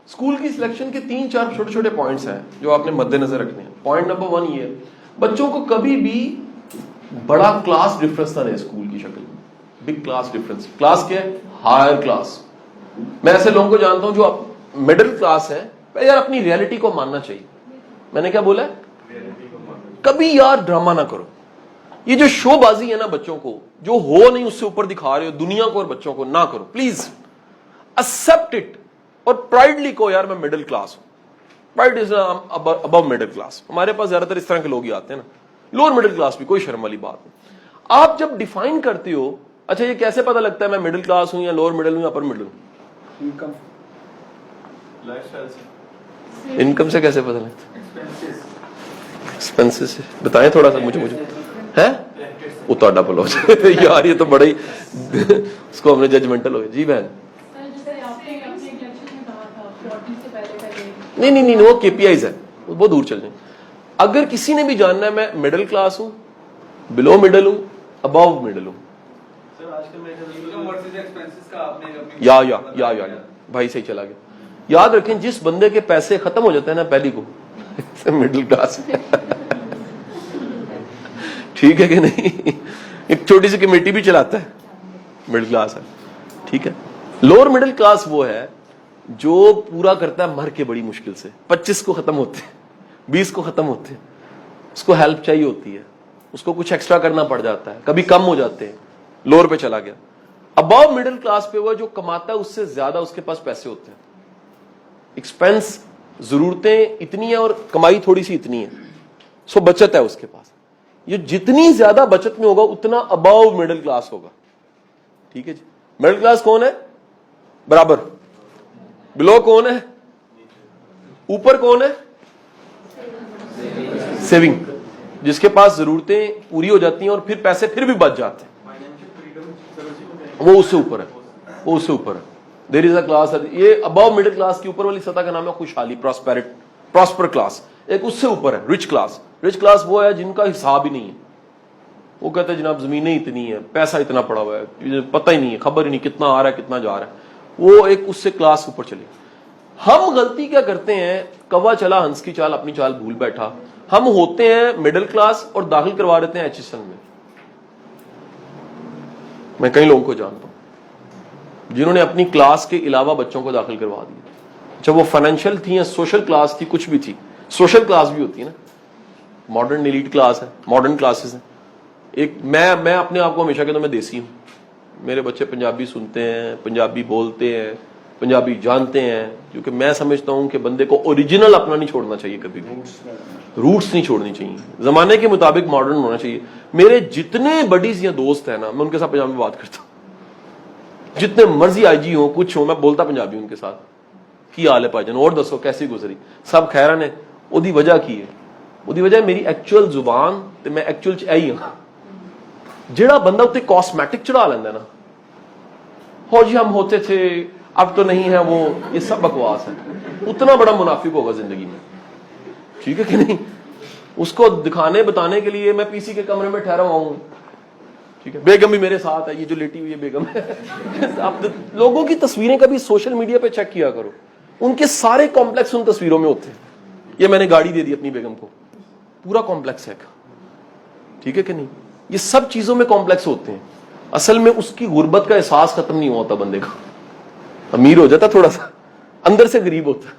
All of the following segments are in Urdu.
اسکول کی سلیکشن کے 3-4 چھوٹے چھوٹے پوائنٹس ہیں جو آپ نے مد نظر رکھنے ہیں. پوائنٹ نمبر 1 یہ ہے, بچوں کو کبھی بھی بڑا کلاس ڈفرنس نہ دیں اسکول کی شکل میں. Big class difference. کلاس کیا ہے؟ Higher class. میں ایسے لوگوں کو جانتا ہوں جو مڈل کلاس ہے, یار اپنی ریئلٹی کو ماننا چاہیے. میں نے کیا بولا ہے؟ کبھی یار ڈرامہ نہ کرو. یہ جو شو بازی ہے نا بچوں کو, جو ہو نہیں اس سے اوپر دکھا رہے ہو دنیا کو اور بچوں کو, نہ کرو پلیز. ایکسپٹ اٹ اور پرائڈلی کو یار میں مڈل کلاس ہوں. Pride is Abu middle class. ہمارے پاس زیادہ تر اس طرح کے لوگ ہی آتے ہیں نا. لوور مڈل کلاس بھی کوئی شرم والی بات نہیں. آپ جب ڈیفائن کرتے ہو, اچھا یہ کیسے پتا لگتا ہے میں مڈل کلاس ہوں یا لوور مڈل ہوں یا اپر مڈل ہوں؟ انکم, لائف اسٹائل سے, انکم سے کیسے پتا لگتا ہے؟ ایکسپینسز سے. بتائیں تھوڑا سا مجھے ہے وہ تو ڈبل ہو جائے یار, یہ تو بڑا ہی اس کو ہم نے ججمنٹل ہو گیا. جی بہن. نہیں وہ کے پی آئیز ہے, وہ بہت دور چل جائیں. اگر کسی نے بھی جاننا ہے میں مڈل کلاس ہوں, بلو مڈل ہوں, ابو مڈل ہوں, یا بھائی صحیح چلا گیا. یاد رکھیں جس بندے کے پیسے ختم ہو جاتے ہیں نا پہلی کو, مڈل کلاس. ٹھیک ہے کہ نہیں؟ ایک چھوٹی سی کمیٹی بھی چلاتا ہے, مڈل کلاس ہے. ٹھیک ہے. لوور مڈل کلاس وہ ہے جو پورا کرتا ہے مر کے بڑی مشکل سے. 25 کو ختم ہوتے ہیں, 20 کو ختم ہوتے ہیں, اس کو ہیلپ چاہیے ہوتی ہے, اس کو کچھ ایکسٹرا کرنا پڑ جاتا ہے, کبھی کم ہو جاتے ہیں, لوور پہ چلا گیا. ابو مڈل کلاس پہ وہ جو کماتا ہے اس سے زیادہ اس کے پاس پیسے ہوتے ہیں. ایکسپینس, ضرورتیں اتنی ہیں اور کمائی تھوڑی سی اتنی ہے, سو بچت ہے اس کے پاس. یہ جتنی زیادہ بچت میں ہوگا اتنا ابو مڈل کلاس ہوگا. ٹھیک ہے جی. مڈل کلاس کون ہے؟ برابر. بلو کون ہے؟ اوپر کون ہے؟ سیونگ, جس کے پاس ضرورتیں پوری ہو جاتی ہیں اور پھر پیسے پھر بھی بچ جاتے ہیں, وہ اس سے اوپر ہے. وہ اس سے اوپر ہے. دیر از اے کلاس. یہ ابو مڈل کلاس کی اوپر والی سطح کا نام ہے خوشحالی, پراسپر کلاس. ایک اس سے اوپر ہے رچ کلاس. رچ کلاس وہ ہے جن کا حساب ہی نہیں ہے. وہ کہتے ہیں جناب زمینیں اتنی ہیں, پیسہ اتنا پڑا ہوا ہے, پتہ ہی نہیں ہے, خبر ہی نہیں کتنا آ رہا ہے کتنا جا رہا ہے. وہ ایک اس سے کلاس اوپر چلے. ہم غلطی کیا کرتے ہیں, کوا چلا ہنس کی چال اپنی چال بھول بیٹھا. ہم ہوتے ہیں مڈل کلاس اور داخل کروا دیتے ہیں ایچ ایس ایل میں. میں کئی لوگوں کو جانتا ہوں جنہوں نے اپنی کلاس کے علاوہ بچوں کو داخل کروا دیا. جب وہ فائنینشیل تھی یا سوشل کلاس تھی, کچھ بھی تھی. سوشل کلاس بھی ہوتی ہے نا, ماڈرن ایلیٹ کلاس ہے, ماڈرن کلاسز ہیں. ایک میں اپنے آپ کو ہمیشہ کہتا ہوں میں دیسی ہوں. میرے بچے پنجابی سنتے ہیں, پنجابی بولتے ہیں, پنجابی جانتے ہیں, کیونکہ میں سمجھتا ہوں کہ بندے کو اوریجنل اپنا نہیں چھوڑنا چاہیے, کبھی بھی روٹس نہیں چھوڑنی چاہیے, زمانے کے مطابق ماڈرن ہونا چاہیے. میرے جتنے بڈیز یا دوست ہیں نا, میں ان کے ساتھ پنجابی میں بات کرتا ہوں. جتنے مرضی آئی جی ہوں, کچھ ہوں, میں بولتا پنجابی ان کے ساتھ. کی حال ہے بھائی جان, اور دسو کیسی گزری, سب خیرن ہے. وہی وجہ کی ہے, وہی وجہ میری ایکچوئل زبان تے میں ایکچوئل چ آئی ہوں. جیڑا بندہ اتنے کاسمیٹک چڑھا لینا نا, ہو جی ہم ہوتے تھے اب تو نہیں ہے, وہ یہ سب بکواس ہے. اتنا بڑا منافق ہوگا زندگی میں. ٹھیک ہے کہ نہیں؟ اس کو دکھانے بتانے کے لیے میں پی سی کے کمرے میں ٹھہرا ہوا ہوں. ٹھیک ہے, بیگم بھی میرے ساتھ ہے, یہ جو لیٹی ہوئی ہے بیگم ہے. آپ لوگوں کی تصویریں کبھی سوشل میڈیا پہ چیک کیا کرو, ان کے سارے کمپلیکس ان تصویروں میں ہوتے ہیں. یہ میں نے گاڑی دے دی اپنی بیگم کو, پورا کمپلیکس ہے. ٹھیک ہے کہ نہیں؟ یہ سب چیزوں میں کمپلیکس ہوتے ہیں. اصل میں اس کی غربت کا احساس ختم نہیں ہوتا بندے کا. امیر ہو جاتا تھوڑا سا, اندر سے غریب ہوتا,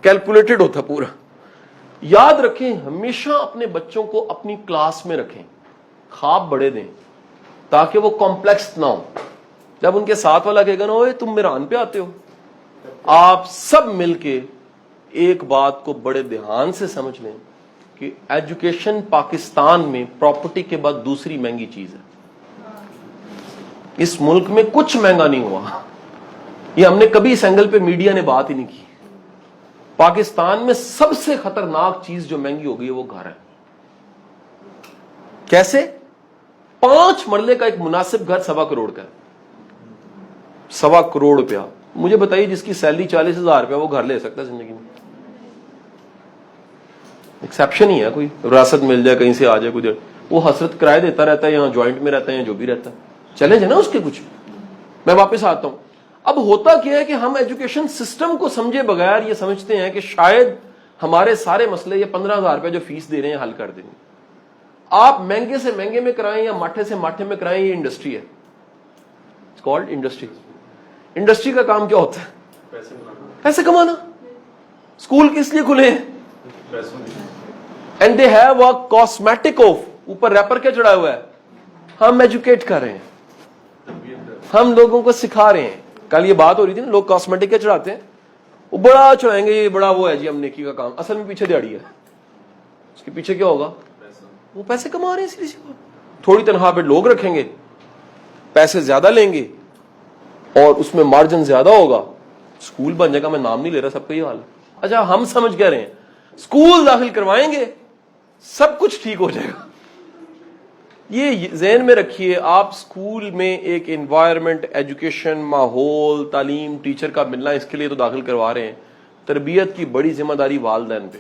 کیلکولیٹڈ ہوتا پورا. یاد رکھیں ہمیشہ اپنے بچوں کو اپنی کلاس میں رکھیں, خواب بڑے دیں تاکہ وہ کمپلیکس نہ ہو. جب ان کے ساتھ والا کہے گا نا اوے تم میران پہ آتے ہو, آپ سب مل کے ایک بات کو بڑے دھیان سے سمجھ لیں کہ ایجوکیشن پاکستان میں پراپرٹی کے بعد دوسری مہنگی چیز ہے. اس ملک میں کچھ مہنگا نہیں ہوا. یہ ہم نے کبھی اس اینگل پہ میڈیا نے بات ہی نہیں کی. پاکستان میں سب سے خطرناک چیز جو مہنگی ہو گئی ہے وہ گھر ہے. کیسے؟ 5 مرلے کا ایک مناسب گھر 1.25 کروڑ کا ہے. 1.25 کروڑ روپیہ. مجھے بتائیے جس کی سیلری 40,000 روپیہ وہ گھر لے سکتا ہے زندگی میں؟ ایکسیپشن ہی ہے, کوئی وراثت مل جائے کہیں سے آ جائے کوئی, وہ حسرت کرائے دیتا رہتا ہے, یہاں جوائنٹ میں رہتا ہے یا جو بھی رہتا ہے, چلے جائے نا اس کے کچھ. میں واپس آتا ہوں, اب ہوتا کیا ہے کہ ہم ایجوکیشن سسٹم کو سمجھے بغیر یہ سمجھتے ہیں کہ شاید ہمارے سارے مسئلے یہ 15,000 روپے جو فیس دے رہے ہیں حل کر دیں گے. آپ مہنگے سے مہنگے میں کرائیں یا ماٹھے سے ماٹھے میں کرائیں, یہ انڈسٹری ہے, اٹس کالڈ انڈسٹری. انڈسٹری کا کام کیا ہوتا ہے؟ پیسے کمانا. اسکول کس لیے کھلے ہیں؟ And they have a cosmetic of, اوپر ریپر کیا چڑھا ہوا ہے؟ ہم ایجوکیٹ کر رہے ہیں, ہم لوگوں کو سکھا رہے ہیں. کل یہ بات ہو رہی تھی نا, لوگ کاسمیٹک کیا چڑھاتے ہیں, وہ بڑا چڑھائیں گے, یہ بڑا وہ ہے جی ہم نیکی کا کام, اصل میں پیچھے دیہڑی ہے. اس کے پیچھے کیا ہوگا؟ وہ پیسے کما رہے ہیں. سیدھی سی بات, تھوڑی تنخواہ پہ لوگ رکھیں گے, پیسے زیادہ لیں گے اور اس میں مارجن زیادہ ہوگا, اسکول بن جائے گا. میں نام نہیں لے رہا, سب کا یہ حال ہے. اچھا ہم سمجھ کہہ رہے ہیں اسکول داخل کروائیں گے سب کچھ ٹھیک ہو جائے گا. یہ ذہن میں رکھیے, آپ اسکول میں ایک انوائرمنٹ, ایجوکیشن, ماحول, تعلیم, ٹیچر کا ملنا, اس کے لیے تو داخل کروا رہے ہیں. تربیت کی بڑی ذمہ داری والدین پہ.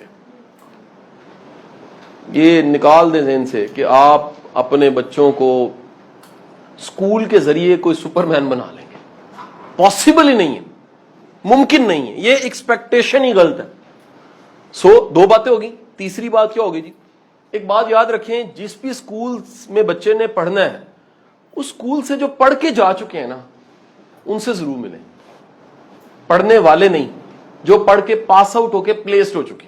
یہ نکال دیں ذہن سے کہ آپ اپنے بچوں کو اسکول کے ذریعے کوئی سپر مین بنا لیں گے. پاسبل ہی نہیں ہے, ممکن نہیں ہے, یہ ایکسپیکٹیشن ہی غلط ہے. دو باتیں ہوگی. تیسری بات کیا ہوگی جی؟ ایک بات یاد رکھیں, جس بھی اسکول میں بچے نے پڑھنا ہے, اس اسکول سے جو پڑھ کے جا چکے ہیں نا, ان سے ضرور ملیں. پڑھنے والے نہیں, جو پڑھ کے پاس آؤٹ ہو کے پلیسڈ ہو چکے.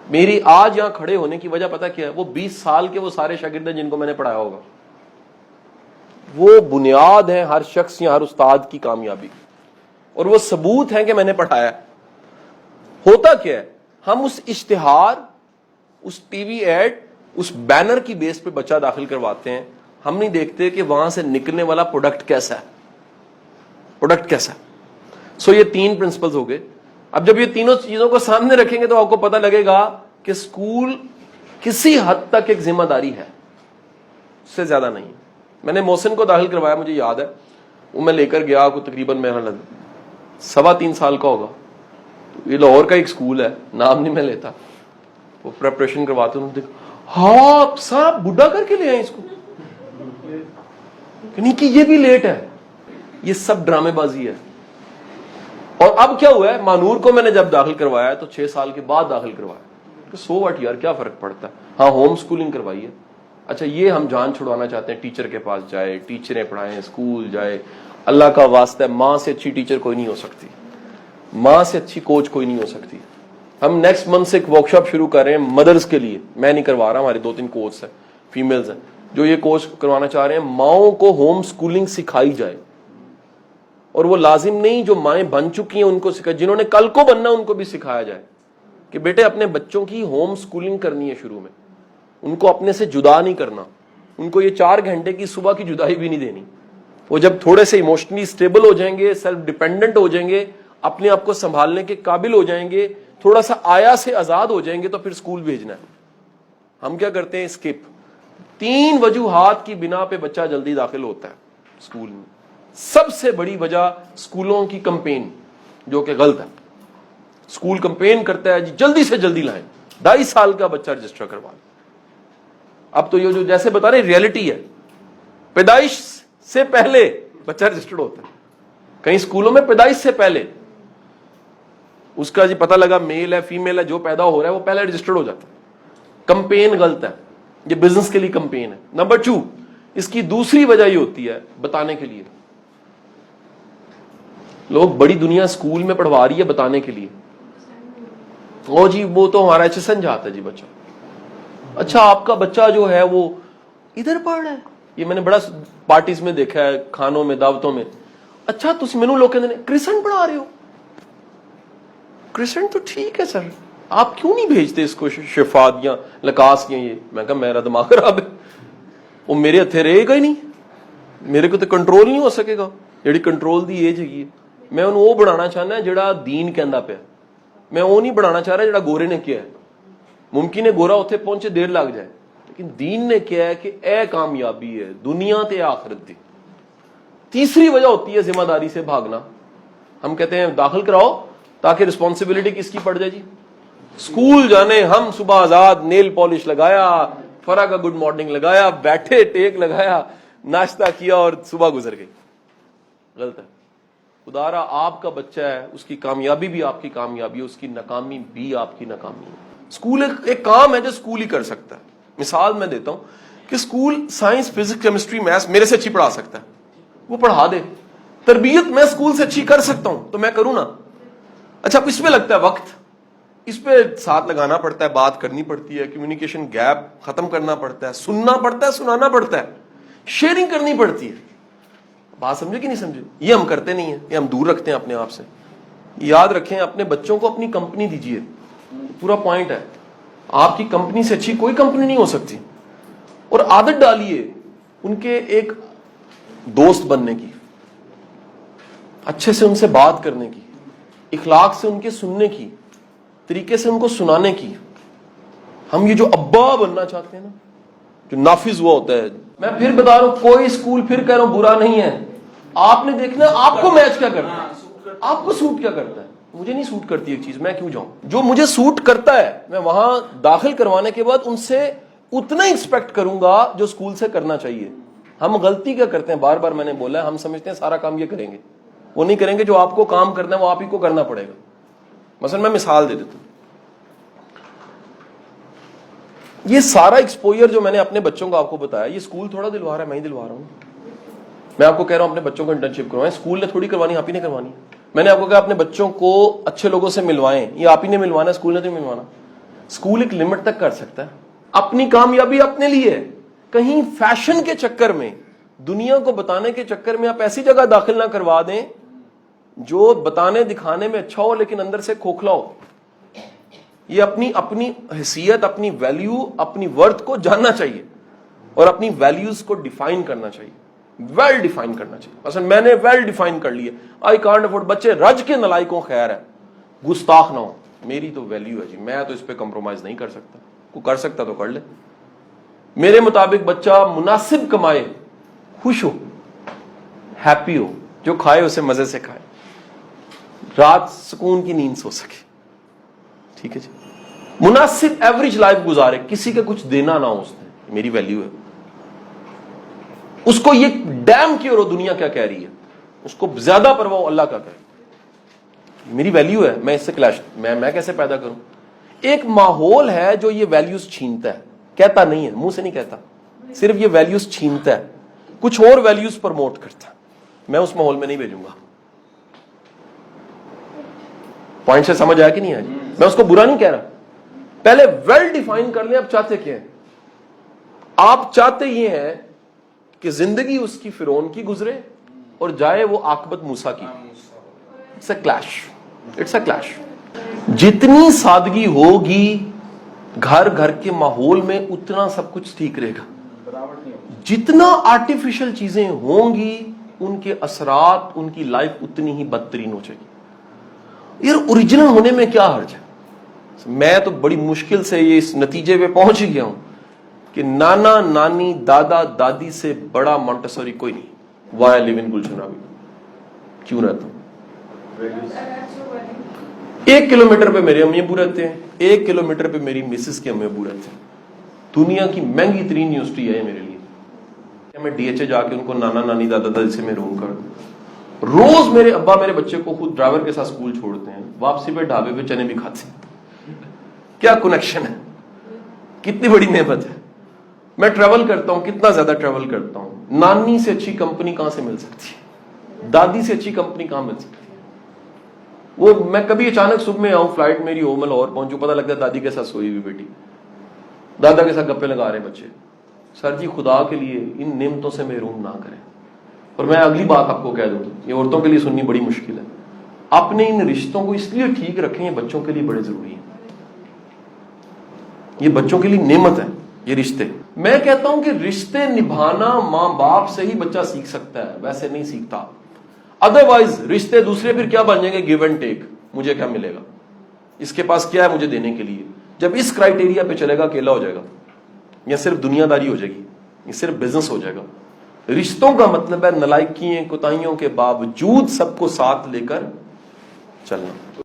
میری آج یہاں کھڑے ہونے کی وجہ پتہ کیا ہے؟ وہ 20 سال کے وہ سارے شاگرد ہیں جن کو میں نے پڑھایا ہوگا. وہ بنیاد ہے ہر شخص یا ہر استاد کی کامیابی, اور وہ ثبوت ہے کہ میں نے پڑھایا. ہوتا کیا ہے, ہم اس اشتہار, اس ٹی وی ایڈ, اس بینر کی بیس پہ بچہ داخل کرواتے ہیں. ہم نہیں دیکھتے کہ وہاں سے نکلنے والا پروڈکٹ کیسا ہے, پروڈکٹ کیسا ہے. سو یہ 3 پرنسپلز ہو گئے. اب جب یہ تینوں چیزوں کو سامنے رکھیں گے تو آپ کو پتہ لگے گا کہ اسکول کسی حد تک ایک ذمہ داری ہے, اس سے زیادہ نہیں. میں نے محسن کو داخل کروایا, مجھے یاد ہے, وہ میں لے کر گیا کو تقریباً میں 3.25 سال کا ہوگا. یہ لاہور کا ایک اسکول ہے, نام نہیں میں لیتا, وہ پریپریشن کرواتے ہیں. ہاں صاحب بڈھا کر کے لے آئے اس کو, نہیں کہ یہ بھی لیٹ ہے. یہ سب ڈرامے بازی ہے. اور اب کیا ہوا ہے, مانور کو میں نے جب داخل کروایا تو 6 سال کے بعد داخل کروایا. سو واٹ یار, کیا فرق پڑتا ہے. ہاں ہوم اسکولنگ کروائی ہے. اچھا یہ ہم جان چھڑوانا چاہتے ہیں, ٹیچر کے پاس جائے, ٹیچریں پڑھائیں, اسکول جائے. اللہ کا واسطہ ہے, ماں سے اچھی ٹیچر کوئی نہیں ہو سکتی, ماں سے اچھی کوچ کوئی نہیں ہو سکتی. ہم نیکسٹ منتھ سے ایک ورکشاپ شروع کر رہے ہیں مدرز کے لیے. میں نہیں کروا رہا, ہمارے 2-3 کوچ ہیں, فیمیلز ہیں, جو یہ کورس کروانا چاہ رہے ہیں. ماؤں کو ہوم اسکولنگ سکھائی جائے, اور وہ لازم نہیں جو مائیں بن چکی ہیں ان کو سکھائے, جنہوں نے کل کو بننا ان کو بھی سکھایا جائے کہ بیٹے اپنے بچوں کی ہوم اسکولنگ کرنی ہے. شروع میں ان کو اپنے سے جدا نہیں کرنا, ان کو یہ 4 گھنٹے کی صبح کی جدائی بھی نہیں دینی. وہ جب تھوڑے سے ایموشنلی اسٹیبل ہو جائیں گے, سیلف ڈیپینڈنٹ ہو جائیں گے, اپنے آپ کو سنبھالنے کے قابل ہو جائیں گے, تھوڑا سا آیا سے آزاد ہو جائیں گے, تو پھر اسکول بھیجنا ہے. ہم کیا کرتے ہیں, اسکپ. 3 وجوہات کی بنا پہ بچہ جلدی داخل ہوتا ہے اسکول میں. سب سے بڑی وجہ اسکولوں کی کمپین, جو کہ غلط ہے. اسکول کمپین کرتا ہے جی جلدی سے جلدی لائیں, 2.5 سال کا بچہ رجسٹر کروا لیں. اب تو یہ جو جیسے بتا رہے ریئلٹی ہے, پیدائش سے پہلے بچہ رجسٹرڈ ہوتا ہے. کئی اسکولوں میں پیدائش سے پہلے اس کا جی پتہ لگا میل ہے فیمیل ہے, جو پیدا ہو رہا ہے وہ پہلے رجسٹرڈ ہو جاتا ہے. کمپین غلط ہے, یہ بزنس کے لیے کمپین ہے. نمبر 2, اس کی دوسری وجہ یہ ہوتی ہے بتانے کے لیے. لوگ بڑی دنیا اسکول میں پڑھوا رہی ہے بتانے کے لیے. او جی وہ تو ہمارا HSN جاتا ہے جی بچہ. اچھا آپ کا بچہ جو ہے وہ ادھر پڑھ رہا ہے. یہ میں نے بڑا پارٹیز میں دیکھا ہے, کھانوں میں, دعوتوں میں. اچھا تم مینو لوگ کہتے ہیں کرسنٹ پڑھا رہے ہو. کرسنٹ تو ٹھیک ہے سر, آپ کیوں نہیں بھیجتے اس کو شفات یا لکاس یا یہ. میں کہا میرا دماغ خراب ہے, وہ میرے ہتھے رہے گا ہی نہیں, میرے کو تو کنٹرول نہیں ہو سکے گا. جیڑی کنٹرول دی ایج ہے, میں انہوں وہ بڑھانا چاہنا ہے جڑا دین کہندا پیا. میں وہ نہیں بڑھانا چاہ رہا جڑا گورے نے کیا ہے. ممکن ہے گورا اتنے پہنچے دیر لگ جائے, لیکن دین نے کیا ہے کہ اے کامیابی ہے دنیا تے آخرت دی. تیسری وجہ ہوتی ہے ذمہ داری سے بھاگنا. ہم کہتے ہیں داخل کراؤ تاکہ رسپانسبلٹی کس کی پڑ جائے جی, اسکول جانے. ہم صبح آزاد, نیل پالش لگایا, فرا کا گڈ مارننگ لگایا, بیٹھے ٹیک لگایا, ناشتہ کیا اور صبح گزر گئی. غلط ہے. خدا را آپ کا بچہ ہے، اس کی کامیابی بھی آپ کی کامیابی ہے، اس کی ناکامی بھی آپ کی ناکامی ہے. اسکول ایک کام ہے جو اسکول ہی کر سکتا ہے. مثال میں دیتا ہوں کہ school science, physics, chemistry, maths میرے سے اچھی پڑھا سکتا ہے، وہ پڑھا دے. تربیت میں اسکول سے اچھی کر سکتا ہوں تو میں کروں نا. اچھا اس پہ لگتا ہے وقت، اس پہ ساتھ لگانا پڑتا ہے، بات کرنی پڑتی ہے، کمیونیکیشن گیپ ختم کرنا پڑتا ہے، سننا پڑتا ہے، سنانا پڑتا ہے، شیئرنگ کرنی پڑتی ہے. بات سمجھے کہ نہیں سمجھے؟ یہ ہم کرتے نہیں ہیں، یہ ہم دور رکھتے ہیں اپنے آپ سے. یاد رکھیں اپنے بچوں کو اپنی کمپنی دیجیے، پورا پوائنٹ ہے. آپ کی کمپنی سے اچھی کوئی کمپنی نہیں ہو سکتی. اور عادت ڈالیے ان کے ایک دوست بننے کی، اچھے سے ان سے بات کرنے کی، اخلاق سے ان کے سننے کی، طریقے سے ان کو سنانے کی. ہم یہ جو ابا بننا چاہتے ہیں نا، جو نافذ ہوا ہوتا ہے. میں پھر بتا رہا ہوں کوئی اسکول پھر کہہ رہا ہوں برا نہیں ہے. آپ نے دیکھنا آپ کو میچ کیا کرتا ہے، آپ کو سوٹ کیا کرتا ہے. مجھے نہیں سوٹ کرتی ایک چیز، میں کیوں جاؤں؟ جو مجھے سوٹ کرتا ہے میں وہاں داخل کروانے کے بعد ان سے اتنا ایکسپیکٹ کروں گا جو اسکول سے کرنا چاہیے. ہم غلطی کیا کرتے ہیں، بار بار میں نے بولا ہے، ہم سمجھتے ہیں سارا کام یہ کریں گے. وہ نہیں کریں گے. جو آپ کو کام کرنا ہے وہ آپ ہی کو کرنا پڑے گا. مثلا میں مثال دے دیتا ہوں، یہ سارا ایکسپوئر جو میں نے اپنے بچوں کو آپ کو بتایا، یہ اسکول تھوڑا دلوا رہا ہے، میں ہی دلوا رہا ہوں. میں آپ کو کہہ رہا ہوں اپنے بچوں کو انٹرنشپ کروائیں، اسکول نے تھوڑی کروانی، آپ ہی نے کروانی. میں نے آپ کو کہا اپنے بچوں کو اچھے لوگوں سے ملوائیں، یہ آپ ہی نے ملوانا، اسکول نے تو ملوانا. اسکول ایک لمٹ تک کر سکتا ہے. اپنی کامیابی اپنے لیے ہے. کہیں فیشن کے چکر میں، دنیا کو بتانے کے چکر میں آپ ایسی جگہ داخل نہ کروا دیں جو بتانے دکھانے میں اچھا ہو لیکن اندر سے کھوکھلا ہو. یہ اپنی حیثیت، اپنی ویلیو، اپنی ورتھ کو جاننا چاہیے اور اپنی ویلیوز کو ڈیفائن کرنا چاہیے، ویل ڈیفائن کرنا چاہیے. مثلا میں نے ویل ڈیفائن کر لیا، آئی کانٹ افورڈ. بچے رج کے نلائکوں خیر ہے، گستاخ نہ ہو. میری تو ویلیو ہے جی، میں تو اس پہ کمپرومائز نہیں کر سکتا. کوئی کر سکتا تو کر لے. میرے مطابق بچہ مناسب کمائے، خوش ہو، ہیپی ہو، جو کھائے اسے مزے سے کھائے، رات سکون کی نیند سو سکے. ٹھیک ہے جی. مناسب ایوریج لائف گزارے، کسی کا کچھ دینا نہ ہو اس نے. میری ویلیو ہے. اس کو یہ ڈیم کیوں دنیا کیا کہہ رہی ہے، اس کو زیادہ پرواہ اللہ کا کہے. میری ویلیو ہے، میں اس سے کلیش میں کیسے پیدا کروں؟ ایک ماحول ہے جو یہ ویلیوز چھینتا ہے، کہتا نہیں ہے، منہ سے نہیں کہتا، صرف یہ ویلیوز چھینتا ہے، کچھ اور ویلیوز پروموٹ کرتا ہے. میں اس ماحول میں نہیں بھیجوں گا. پوائنٹ سے سمجھ آیا کہ نہیں آیا؟ میں اس کو برا نہیں کہہ رہا. پہلے ویل ڈیفائن کر لیں آپ چاہتے کیا ہیں. آپ چاہتے یہ ہیں کہ زندگی اس کی فرعون کی گزرے اور جائے وہ عاقبت موسیٰ کی. It's a clash, it's a clash. جتنی سادگی ہوگی گھر گھر کے ماحول میں اتنا سب کچھ ٹھیک رہے گا. جتنا آرٹیفیشل چیزیں ہوں گی ان کے اثرات، ان کی لائف اتنی ہی بدترین ہو جائے گی. یہ اوریجنل ہونے میں کیا حرج ہے؟ میں تو بڑی مشکل سے یہ اس نتیجے پہ پہنچ گیا ہوں کہ نانا نانی دادا دادی سے بڑا مونٹیسوری کوئی نہیں. وائی لیو ان گلشن راوی، کیوں رہتا ہوں. 1 کلومیٹر پہ میرے امی ابو رہتے ہیں، 1 کلومیٹر پہ میری مسز کے امی ابو رہتے ہیں. دنیا کی مہنگی ترین یونیورسٹی ہے میرے لیے. میں ڈی ایچ اے جا کے ان کو نانا نانی دادا دادی سے محروم کر دوں. روز میرے ابا میرے بچے کو خود ڈرائیور کے ساتھ اسکول چھوڑتے ہیں، واپسی پہ ڈھابے پہ چنے بھی کھاتے ہیں. کیا کنیکشن ہے، کتنی بڑی نعمت ہے. میں ٹریول کرتا ہوں، کتنا زیادہ ٹریول کرتا ہوں. نانی سے اچھی کمپنی کہاں سے مل سکتی ہے، دادی سے اچھی کمپنی کہاں مل سکتی ہے. وہ میں کبھی اچانک صبح میں آؤں، فلائٹ میری ہو، میں لاہور پہنچوں، پتہ لگتا ہے دادی کے ساتھ سوئی ہوئی بیٹی، دادا کے ساتھ گپے لگا رہے بچے. سر جی خدا کے لیے ان نعمتوں سے محروم نہ کریں. اور میں اگلی بات آپ کو کہہ دوں، یہ عورتوں کے لیے سننی بڑی مشکل ہے. اپنے ان رشتوں کو اس لیے ٹھیک رکھیں، یہ بچوں کے لیے بڑے ضروری ہیں. یہ بچوں کے لیے نعمت ہے یہ رشتے. میں کہتا ہوں کہ رشتے نبھانا ماں باپ سے ہی بچہ سیکھ سکتا ہے، ویسے نہیں سیکھتا. ادروائز رشتے دوسرے پھر کیا بن جائیں گے، گیو اینڈ ٹیک. مجھے کیا ملے گا، اس کے پاس کیا ہے مجھے دینے کے لیے. جب اس کرائیٹیریا پہ چلے گا اکیلا ہو جائے گا، یا صرف دنیا داری ہو جائے گی، یہ صرف بزنس ہو جائے گا. رشتوں کا مطلب ہے نالائکیوں کوتاہیوں کے باوجود سب کو ساتھ لے کر چلنا.